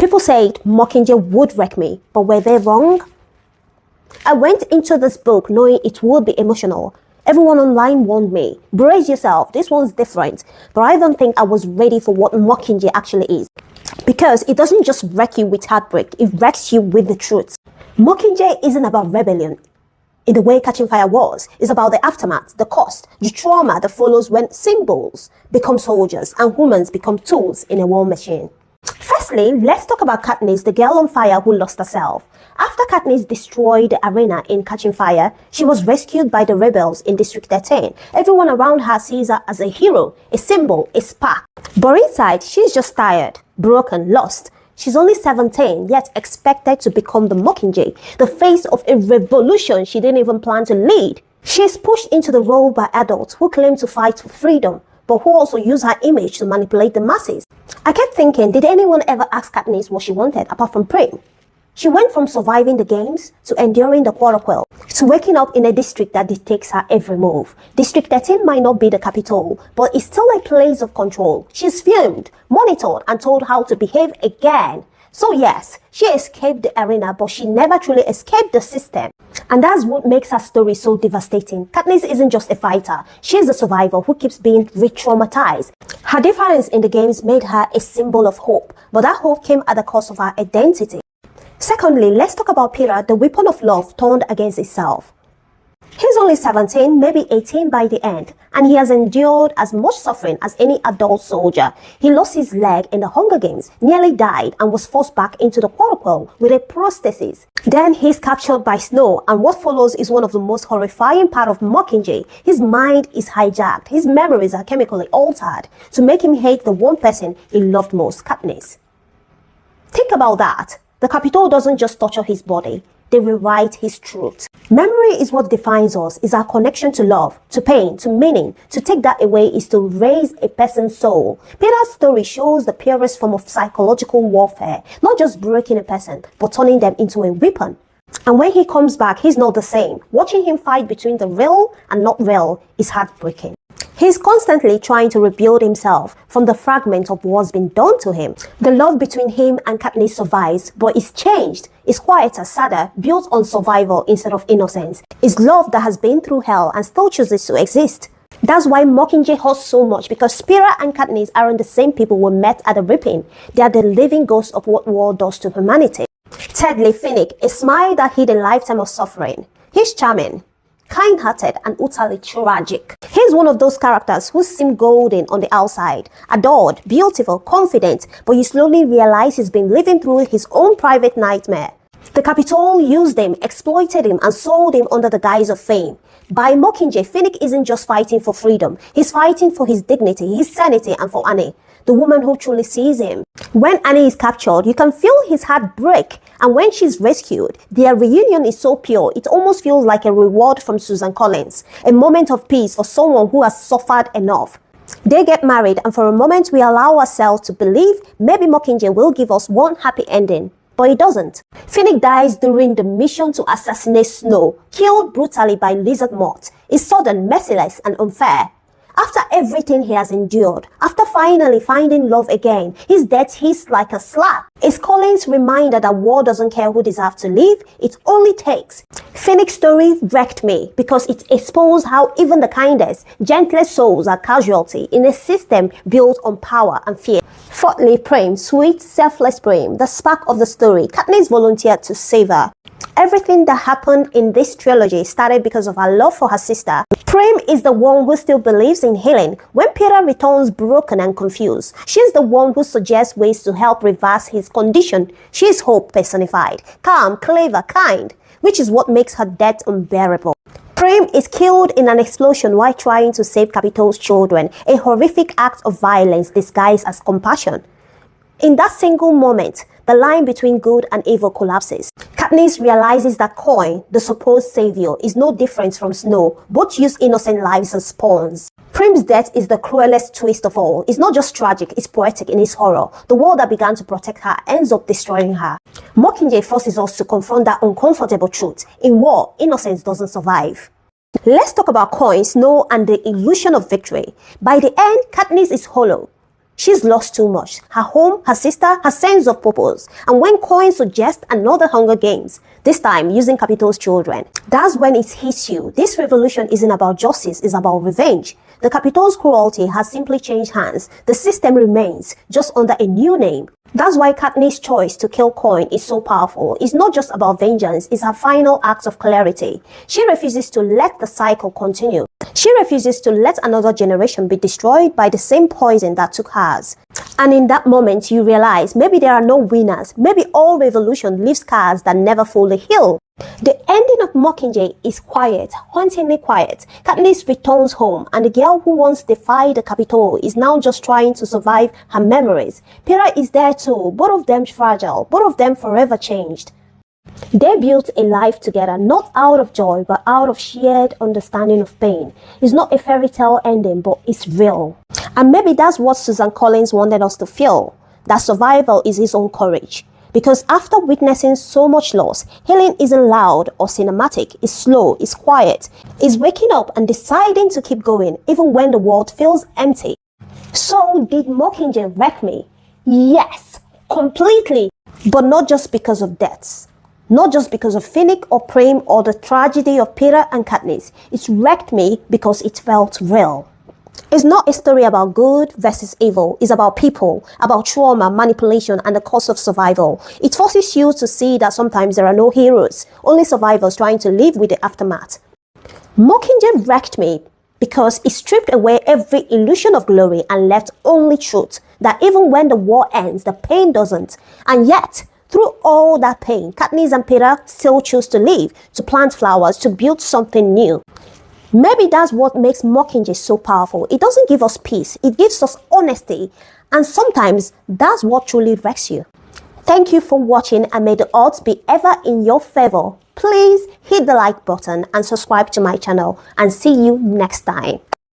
People said Mockingjay would wreck me, but were they wrong? I went into this book knowing it would be emotional. Everyone online warned me, brace yourself, this one's different. But I don't think I was ready for what Mockingjay actually is. Because it doesn't just wreck you with heartbreak, it wrecks you with the truth. Mockingjay isn't about rebellion in the way Catching Fire was. It's about the aftermath, the cost, the trauma that follows when symbols become soldiers and humans become tools in a war machine. Firstly, let's talk about Katniss, the girl on fire who lost herself. After Katniss destroyed the arena in Catching Fire, she was rescued by the rebels in District 13. Everyone around her sees her as a hero, a symbol, a spark. But inside, she's just tired, broken, lost. She's only 17, yet expected to become the Mockingjay, the face of a revolution she didn't even plan to lead. She is pushed into the role by adults who claim to fight for freedom, but who also use her image to manipulate the masses. I kept thinking, did anyone ever ask Katniss what she wanted apart from Prim? She went from surviving the games to enduring the quarrel to waking up in a district that dictates her every move. District 13 might not be the capital, but it's still a place of control. She's filmed, monitored, and told how to behave again. So yes, she escaped the arena, but she never truly escaped the system. And that's what makes her story so devastating. Katniss isn't just a fighter. She's a survivor who keeps being re-traumatized. Her difference in the games made her a symbol of hope, but that hope came at the cost of her identity. Secondly, let's talk about Peeta, the weapon of love turned against itself. He's only 17, maybe 18 by the end, and he has endured as much suffering as any adult soldier. He lost his leg in the Hunger Games, nearly died, and was forced back into the quarrel with a prosthesis. Then he's captured by Snow, and what follows is one of the most horrifying parts of Mockingjay. His mind is hijacked, his memories are chemically altered to make him hate the one person he loved most, Katniss. Think about that. The Capitol doesn't just torture his body, they rewrite his truth. Memory is what defines us, is our connection to love, to pain, to meaning. To take that away is to raise a person's soul. Peeta's story shows the purest form of psychological warfare, not just breaking a person, but turning them into a weapon. And when he comes back, he's not the same. Watching him fight between the real and not real is heartbreaking. He's constantly trying to rebuild himself from the fragment of what's been done to him. The love between him and Katniss survives, but it's changed. It's quieter, sadder, built on survival instead of innocence. It's love that has been through hell and still chooses to exist. That's why Mockingjay hurts so much, because Peeta and Katniss aren't the same people we met at the Ripping. They are the living ghosts of what war does to humanity. Thirdly, Finnick, a smile that hid a lifetime of suffering. He's charming, kind-hearted, and utterly tragic. He's one of those characters who seem golden on the outside, adored, beautiful, confident, but you slowly realize he's been living through his own private nightmare. The Capitol used him, exploited him, and sold him under the guise of fame. By Mockingjay, Finnick isn't just fighting for freedom, he's fighting for his dignity, his sanity, and for Annie, the woman who truly sees him. When Annie is captured, you can feel his heart break, and when she's rescued, their reunion is so pure, it almost feels like a reward from Suzanne Collins, a moment of peace for someone who has suffered enough. They get married, and for a moment we allow ourselves to believe maybe Mockingjay will give us one happy ending. But he doesn't. Finnick dies during the mission to assassinate Snow, killed brutally by lizard moth. It's sudden, merciless, and unfair. After everything he has endured, after finally finding love again, his death hits like a slap. It's Collins' reminder that war doesn't care who deserves to live, it only takes. Finnick's story wrecked me because it exposed how even the kindest, gentlest souls are casualty in a system built on power and fear. Fourthly, Prim, sweet, selfless Prim, the spark of the story. Katniss volunteered to save her. Everything that happened in this trilogy started because of her love for her sister. Prim is the one who still believes in healing. When Peeta returns broken and confused, she's the one who suggests ways to help reverse his condition. She is hope personified, calm, clever, kind, which is what makes her death unbearable. Prim is killed in an explosion while trying to save Capitol's children, a horrific act of violence disguised as compassion. In that single moment, the line between good and evil collapses. Katniss realizes that Coin, the supposed savior, is no different from Snow. Both use innocent lives as pawns. Prim's death is the cruelest twist of all. It's not just tragic, it's poetic in its horror. The world that began to protect her ends up destroying her. Mockingjay forces us to confront that uncomfortable truth. In war, innocence doesn't survive. Let's talk about Coin, Snow, and the illusion of victory. By the end, Katniss is hollow. She's lost too much. Her home, her sister, her sense of purpose. And when Coin suggests another Hunger Games, this time using Capitol's children, that's when it hits you. This revolution isn't about justice, it's about revenge. The Capitol's cruelty has simply changed hands. The system remains, just under a new name. That's why Katniss' choice to kill Coin is so powerful. It's not just about vengeance, it's her final act of clarity. She refuses to let the cycle continue. She refuses to let another generation be destroyed by the same poison that took hers. And in that moment, you realize maybe there are no winners. Maybe all revolution leaves scars that never fully heal. The ending of Mockingjay is quiet, hauntingly quiet. Katniss returns home, and the girl who once defied the Capitol is now just trying to survive her memories. Peeta is there too, both of them fragile, both of them forever changed. They built a life together, not out of joy, but out of shared understanding of pain. It's not a fairy tale ending, but it's real. And maybe that's what Suzanne Collins wanted us to feel, that survival is its own courage. Because after witnessing so much loss, healing isn't loud or cinematic, it's slow, it's quiet. It's waking up and deciding to keep going, even when the world feels empty. So did Mockingjay wreck me? Yes, completely. But not just because of deaths. Not just because of Finnick or Prem or the tragedy of Peeta and Katniss. It wrecked me because it felt real. It's not a story about good versus evil. It's about people, about trauma, manipulation, and the cost of survival. It forces you to see that sometimes there are no heroes, only survivors trying to live with the aftermath. Mockingjay wrecked me because it stripped away every illusion of glory and left only truth, that even when the war ends, the pain doesn't. And yet, through all that pain, Katniss and Peeta still choose to live, to plant flowers, to build something new. Maybe that's what makes Mockingjay so powerful. It doesn't give us peace, it gives us honesty. And sometimes that's what truly wrecks you. Thank you for watching, and may the odds be ever in your favor. Please hit the like button and subscribe to my channel, and see you next time.